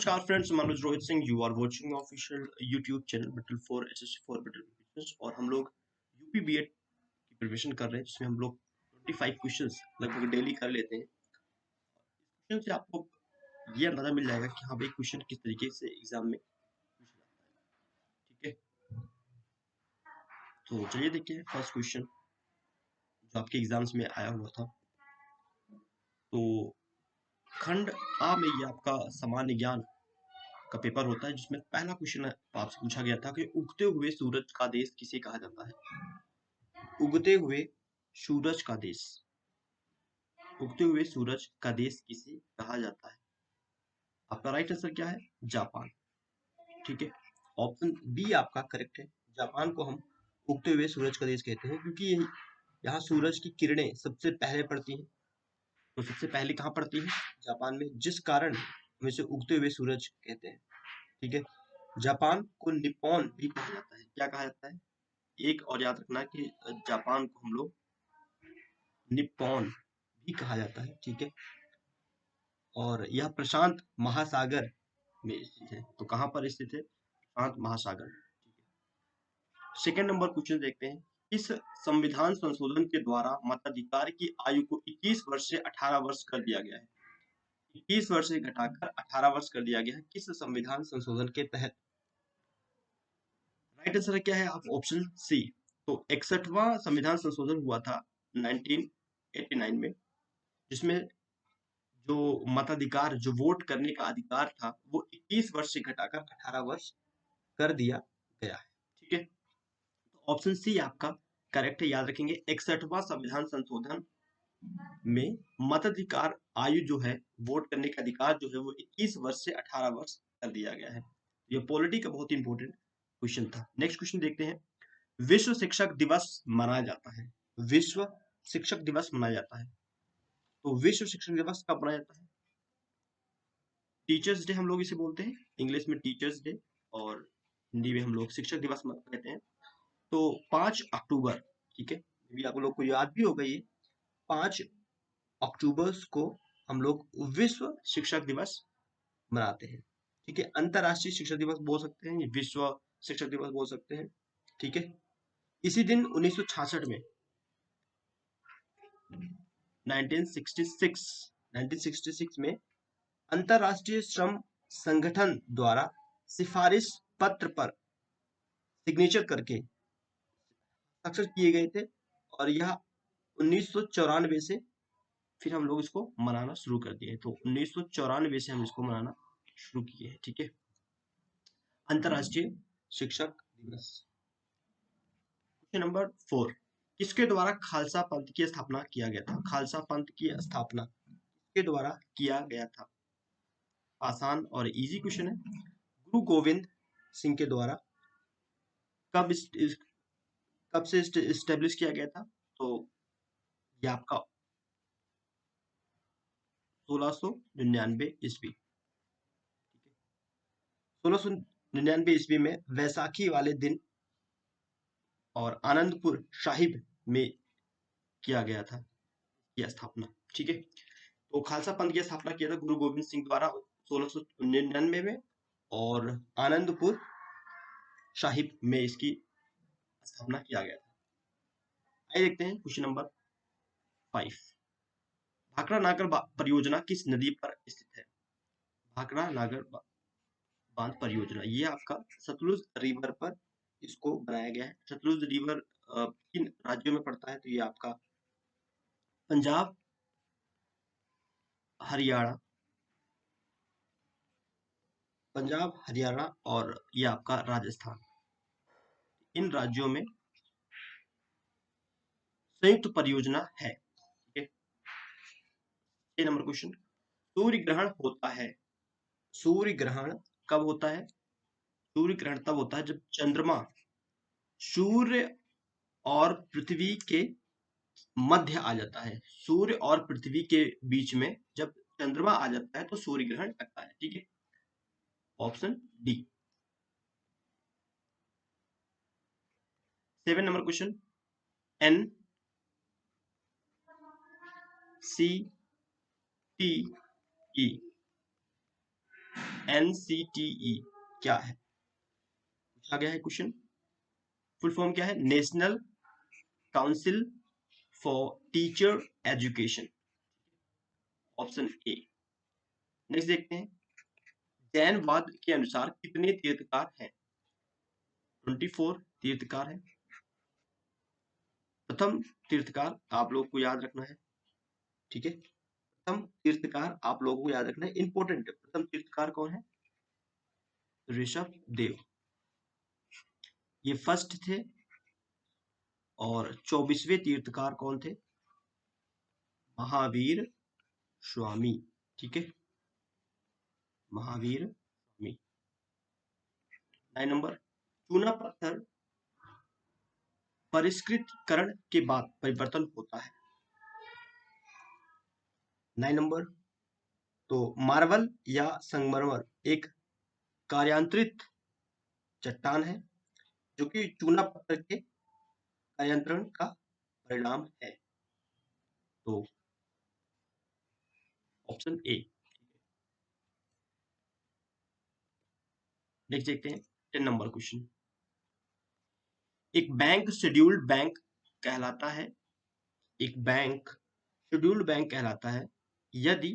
नमस्कार friends, Manoj Rohit Singh. You are watching official YouTube channel battle for SSC for battle preparation और हम लोग UP BEd की प्रिपरेशन कर रहे हैं, जिसमें हम लोग 25 क्वेश्चंस लगभग डेली कर लेते हैं। क्वेश्चन से आपको ये अंदाजा मिल जाएगा कि हाँ भाई, क्वेश्चन किस तरीके से एग्जाम में पूछा जाता है। ठीक है, तो चलिए देखते हैं फर्स्ट क्वेश्चन जो आपके एग्जाम्स में आया हुआ था। तो खंड आ में ये आपका सामान्य ज्ञान का पेपर होता है, जिसमें पहला क्वेश्चन आपसे पूछा गया था कि उगते हुए सूरज का देश किसे कहा जाता है। उगते हुए सूरज का देश, उगते हुए सूरज का देश किसे कहा जाता है। आपका राइट आंसर क्या है? जापान। ठीक है, ऑप्शन बी आपका करेक्ट है। जापान को हम उगते हुए सूरज का देश कहते हैं, क्योंकि यहाँ सूरज की किरणें सबसे पहले पड़ती हैं। तो सबसे पहले कहाँ पड़ती है? जापान में, जिस कारण हम इसे उगते हुए सूरज कहते हैं। ठीक है, जापान को निप्पॉन भी कहा जाता है। क्या कहा जाता है? एक और याद रखना कि जापान को हम लोग निप्पॉन भी कहा जाता है। ठीक है, और यह प्रशांत महासागर में स्थित है। तो कहाँ पर स्थित है? प्रशांत महासागर। ठीक है, सेकेंड नंबर क्वेश्चन देखते हैं। इस संविधान संशोधन के द्वारा मताधिकार की आयु को 21 वर्ष से 18 वर्ष कर दिया गया है। 21 वर्ष से घटाकर 18 वर्ष कर दिया गया है, किस संविधान संशोधन के तहत? राइट आंसर क्या है? आप ऑप्शन सी। तो 61वां संविधान संशोधन हुआ था 1989 में, जिसमें जो मताधिकार, जो वोट करने का अधिकार था, वो 21 वर्ष से घटाकर 18 वर्ष कर दिया गया है। ठीक है, तो ऑप्शन सी आपका करेक्ट है। याद रखेंगे, 61वां संविधान संशोधन में मताधिकार आयु जो है, वोट करने का अधिकार जो है, वो 21 वर्ष से 18 वर्ष कर दिया गया है। ये पॉलिटी का बहुत इंपॉर्टेंट क्वेश्चन था। नेक्स्ट क्वेश्चन देखते हैं। विश्व शिक्षक दिवस मनाया जाता है। विश्व शिक्षक दिवस मनाया जाता है। तो विश्व शिक्षक दिवस कब मनाया जाता है? टीचर्स डे हम लोग इसे बोलते हैं, इंग्लिश में टीचर्स डे, और हिंदी में हम लोग शिक्षक दिवस कहते हैं। तो 5 अक्टूबर, ठीक है, भी आप लोग को याद भी होगा ये, 5 अक्टूबर को हम लोग विश्व शिक्षक दिवस मनाते हैं। ठीक है, अंतरराष्ट्रीय शिक्षक दिवस बोल सकते हैं, विश्व शिक्षक दिवस बोल सकते हैं। ठीक है, इसी दिन 1966 में 1966 में अंतरराष्ट्रीय श्रम संगठन द्वारा सिफारिश पत्र पर सिग्नेचर करके हस्ताक्षर किए गए थे, और यह 1994 से फिर हम लोग इसको मनाना शुरू कर दिए। तो 1994 से हम इसको मनाना शुरू किए हैं। ठीक है, अंतरराष्ट्रीय शिक्षक दिवस। क्वेश्चन नंबर 4, किसके द्वारा खालसा पंथ की स्थापना किया गया था? खालसा पंथ की स्थापना किसके द्वारा किया गया था? आसान और इजी क्वेश्चन है। गुरु गोविंद सिंह के द्वारा। कब कब से इस्टेब्लिश किया गया था? तो ये आपका 1699 ईस्वी। 1699 ईस्वी में वैसाखी वाले दिन और आनंदपुर साहिब में किया गया था यह स्थापना। ठीक है, तो खालसा पंथ की स्थापना किया था गुरु गोविंद सिंह द्वारा 1699 में, और आनंदपुर साहिब में इसकी स्थापना किया गया था। आइए देखते हैं क्वेश्चन नंबर 5। भाखड़ा नागर परियोजना किस नदी पर स्थित है? भाखड़ा नागर बांध परियोजना, ये आपका सतलुज रिवर पर इसको बनाया गया है। सतलुज रिवर किन राज्यों में पड़ता है? तो ये आपका पंजाब, हरियाणा, पंजाब, हरियाणा और ये आपका राजस्थान, इन राज्यों में संयुक्त परियोजना है। ठीक है, 6 नंबर क्वेश्चन। सूर्य ग्रहण होता है, सूर्य ग्रहण कब होता है? सूर्य ग्रहण तब होता है जब चंद्रमा सूर्य और पृथ्वी के मध्य आ जाता है। सूर्य और पृथ्वी के बीच में जब चंद्रमा आ जाता है तो सूर्य ग्रहण लगता है। ठीक है, option D. 7 number question. N C T E NCTE क्या है? पूछा गया है क्वेश्चन। फुल फॉर्म क्या है? National council for teacher education, option A. Next देखते हैं, जैनवाद के अनुसार कितने तीर्थकार हैं? 24 तीर्थकार हैं। प्रथम तीर्थकार आप लोग को याद रखना है, ठीक है। प्रथम तीर्थकार आप लोगों को याद रखना है, इंपॉर्टेंट है। प्रथम तीर्थकार कौन है? ऋषभ देव, ये फर्स्ट थे। और 24वें तीर्थकार कौन थे? महावीर स्वामी, ठीक है, महावीर स्वामी। 9 नंबर, चूना पत्थर परिष्कृतकरण के बाद परिवर्तन होता है। 9 नंबर, तो मार्बल या संगमरमर एक कार्यांतरित चट्टान है जो कि चूना पत्थर के कार्यांतरण का परिणाम है। तो ऑप्शन ए। नेक्स्ट देखते हैं 10 नंबर क्वेश्चन। एक बैंक शेड्यूल्ड बैंक कहलाता है, एक बैंक शेड्यूल्ड बैंक कहलाता है यदि,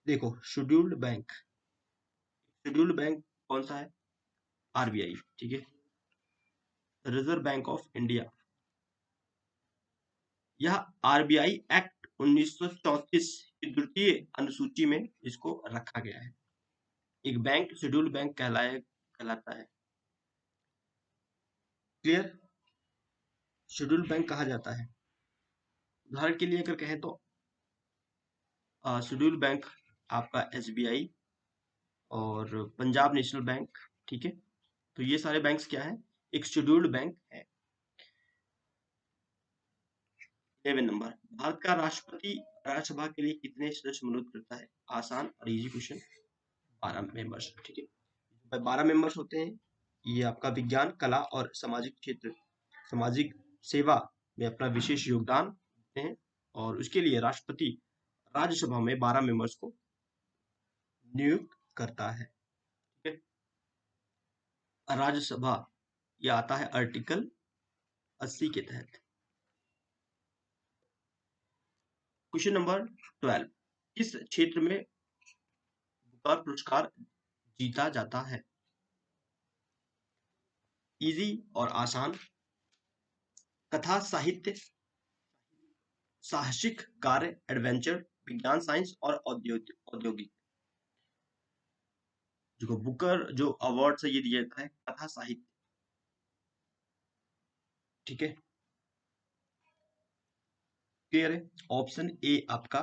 देखो शेड्यूल्ड बैंक कौन सा है? आरबीआई, ठीक है, रिजर्व बैंक ऑफ इंडिया। यह आरबीआई एक्ट 1934 की द्वितीय अनुसूची में इसको रखा गया है। एक बैंक शेड्यूल्ड बैंक कहलाता है। क्लियर? शेड्यूल्ड बैंक कहा जाता है। उदाहरण के लिए अगर कहें तो शेड्यूल्ड बैंक आपका एसबीआई और पंजाब नेशनल बैंक, ठीक है। तो ये सारे बैंक्स क्या है? एक शेड्यूल्ड बैंक है। 11 नंबर, भारत का राष्ट्रपति राज्यसभा के लिए कितने सदस्य मनोनीत करता है? आसान और इजी क्वेश्चन। 12 मेंबर्स, ठीक है। 12 मेंबर्स होते हैं। ये आपका विज्ञान, कला और सामाजिक क्षेत्र, सामाजिक सेवा में अपना विशेष योगदान देते हैं और उसके लिए राष्ट्रपति राज्यसभा में 12 मेंबर्स को नियुक्त करता है, ठीक है। राज्यसभा यह आता है आर्टिकल 80 के तहत। क्वेश्चन नंबर 12, किस क्षेत्र में बुकर पुरस्कार जीता जाता है? इजी और आसान, कथा साहित्य, साहसिक कार्य एडवेंचर, विज्ञान साइंस और औद्योगिक। जो बुकर जो अवार्ड से ये दिया जाता है कथा साहित्य, ठीक है। क्लियर है? ऑप्शन ए आपका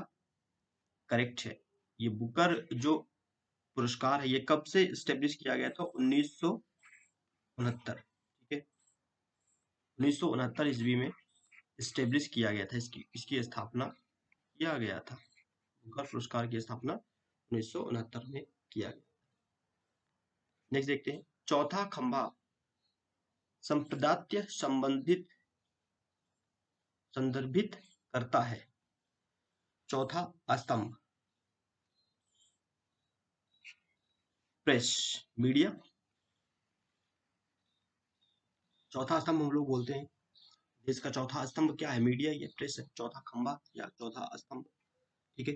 करेक्ट है। ये बुकर जो पुरस्कार है ये कब से स्टेब्लिश किया गया था? 1969, ठीक है। 1969 ईस्वी में स्टेब्लिश किया गया था, इसकी स्थापना किया गया था। बुकर पुरस्कार की स्थापना 1969 में किया गया। नेक्स्ट देखते हैं, चौथा खंभा संप्रदाय संदर्भित करता है। चौथा स्तंभ, प्रेस, मीडिया। चौथा स्तंभ हम लोग बोलते हैं, देश का चौथा स्तंभ क्या है? मीडिया या प्रेस है। चौथा खंभा या चौथा स्तंभ, ठीक है।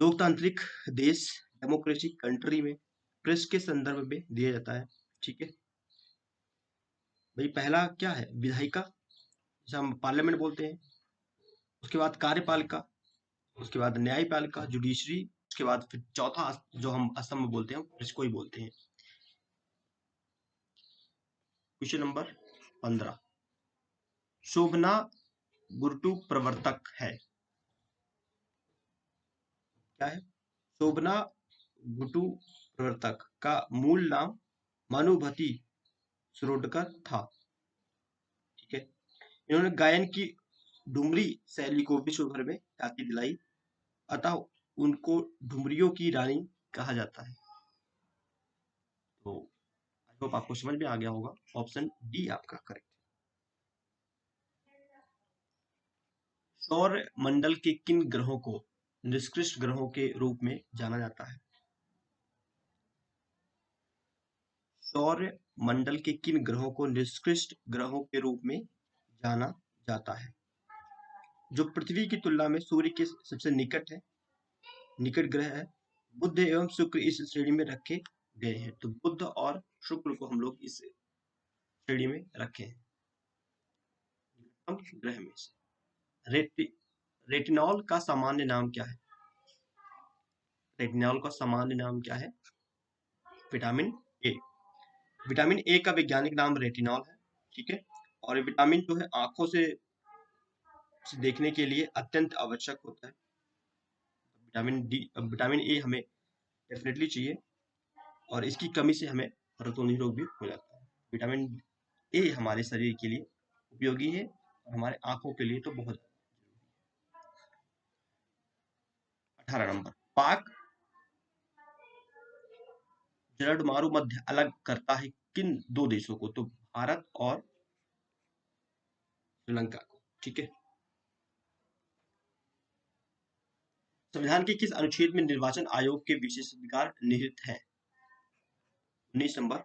लोकतांत्रिक देश, डेमोक्रेटिक कंट्री में प्रेस के संदर्भ में दिया जाता है, ठीक है भाई। पहला क्या है? विधायिका, जिसे हम पार्लियामेंट बोलते हैं। उसके बाद कार्यपालिका, उसके बाद न्यायपालिका जुडिशरी, उसके बाद फिर चौथा जो हम स्तंभ बोलते हैं इसको ही बोलते हैं। क्वेश्चन नंबर 15, शोभना गुरुटु प्रवर्तक है, क्या है? शोभना गुरुटु प्रवर्तक का मूल नाम मनुभूति शिरोडकर था, ठीक है। इन्होंने गायन की डुमरी शैली को विश्व भर में ख्याति दिलाई, अतः उनको डुमरियों की रानी कहा जाता है। तो आई होप आपको समझ में आ गया होगा। ऑप्शन डी आपका करेक्ट। सौर मंडल के किन ग्रहों को निष्कृष्ट ग्रहों के रूप में जाना जाता है? सौर मंडल के किन ग्रहों को निष्कृष्ट ग्रहों के रूप में जाना जाता है? जो पृथ्वी की तुलना में सूर्य के सबसे निकट ग्रह है। बुध एवं शुक्र इस श्रेणी में रखे गए हैं, तो बुध और शुक्र को हम लोग इस श्रेणी में रखे हैं ग्रह में से। रेटिनॉल का सामान्य नाम क्या है? रेटिनॉल का सामान्य नाम क्या है? Vitamin A. विटामिन ए का वैज्ञानिक नाम रेटिनॉल है, ठीक है। और ये विटामिन जो है आंखों से देखने के लिए अत्यंत आवश्यक होता है। विटामिन ए हमें डेफिनेटली चाहिए, और इसकी कमी से हमें रतौंधी रोग भी हो जाता है। विटामिन ए हमारे शरीर के लिए उपयोगी है और हमारे आंखों के लिए तो बहुत। 18 नंबर, पाक जरडमारू मध्य अलग करता है किन दो देशों को? तो भारत और श्रीलंका को, ठीक है। संविधान के किस अनुच्छेद में निर्वाचन आयोग के विशेषाधिकार निहित है? 19 नंबर।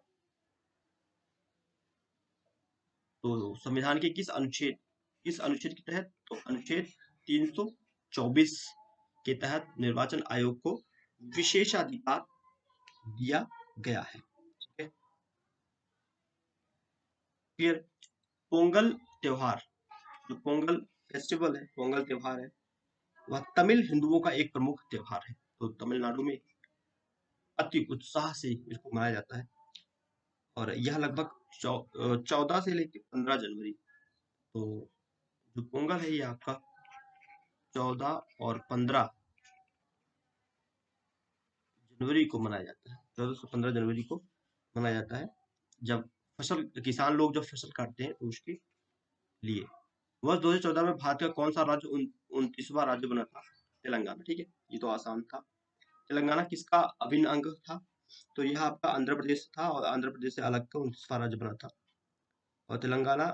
तो संविधान के किस अनुच्छेद के तहत? तो अनुच्छेद 324 के तहत निर्वाचन आयोग को विशेषाधिकार दिया गया है, ठीक है। फिर पोंगल त्योहार, जो पोंगल फेस्टिवल है, पोंगल त्योहार है, वह तमिल हिंदुओं का एक प्रमुख त्योहार है। तो तमिलनाडु में अति उत्साह से इसको मनाया जाता है, और यह लगभग 14 से लेकर 15 जनवरी। तो जो पोंगल है ये आपका 14 और 15 जनवरी को मनाया जाता है। 14 से 15 जनवरी को मनाया जाता है, जब किसान लोग जब फसल काटते हैं तो उसके लिए। वर्ष 2014 में भारत का कौन सा राज्य 29वां राज्य बना था? तेलंगाना, ठीक है। ये तो आसान था। तेलंगाना किसका अभिन्न अंग था? तो यह आपका आंध्र प्रदेश था, और आंध्र प्रदेश से अलग का 29वां राज्य बना था। और तेलंगाना,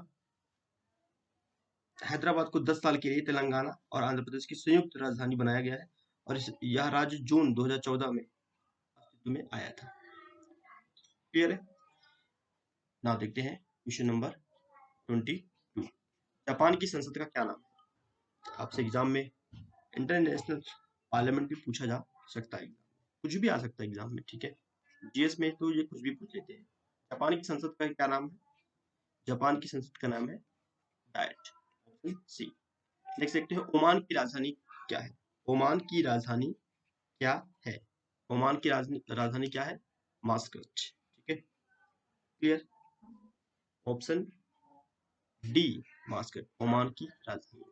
हैदराबाद को 10 साल के लिए तेलंगाना और आंध्र प्रदेश की संयुक्त राजधानी बनाया गया है, और यह राज्य जून 2014 में अस्तित्व में आया था। क्लियर है ना? देखते हैं क्वेश्चन नंबर 22। जापान की संसद का क्या नाम है? आपसे एग्जाम में इंटरनेशनल पार्लियामेंट भी पूछा जा सकता है, कुछ भी आ सकता है एग्जाम में, ठीक है। जीएस में तो ये कुछ भी पूछ लेते हैं। जापान की संसद का क्या नाम है? जापान की संसद का नाम है डाइट, ऑप्शन सी। नेक्स्ट देखते हैं, ओमान की राजधानी क्या है? ओमान की राजधानी क्या है? ओमान की राजधानी क्या है? मास्कट, ठीक है। Clear? Option D mascot, Oman की राजधानी।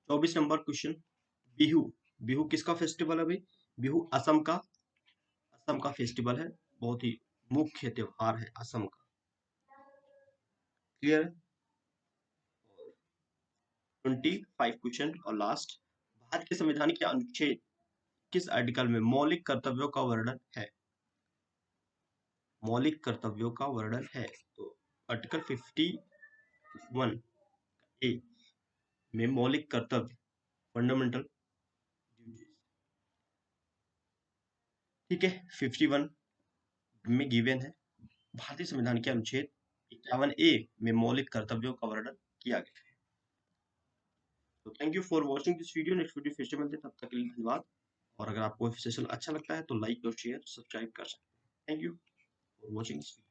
24 नंबर क्वेश्चन, बिहू। बिहू किसका फेस्टिवल है भाई? बिहू असम का फेस्टिवल है, बहुत ही मुख्य त्योहार है असम का। क्लियर? 25 क्वेश्चन और लास्ट, भारत के संविधान के अनुच्छेद किस आर्टिकल में मौलिक कर्तव्यों का वर्णन है? मौलिक कर्तव्यों का वर्णन है, तो आर्टिकल 51 ए में मौलिक कर्तव्य, फंडामेंटल ड्यूटीज, ठीक है। 51 में गिवन है, भारतीय संविधान के अनुच्छेद 51 ए में मौलिक कर्तव्यों का वर्णन किया गया है। तो thank you for watching this video. Next video फिर से मिलते हैं, तब तक के लिए धन्यवाद। और अगर आपको सेशन अच्छा लगता है तो लाइक और शेयर सब्सक्राइब कर सकते हैं। Thank you for watching this video.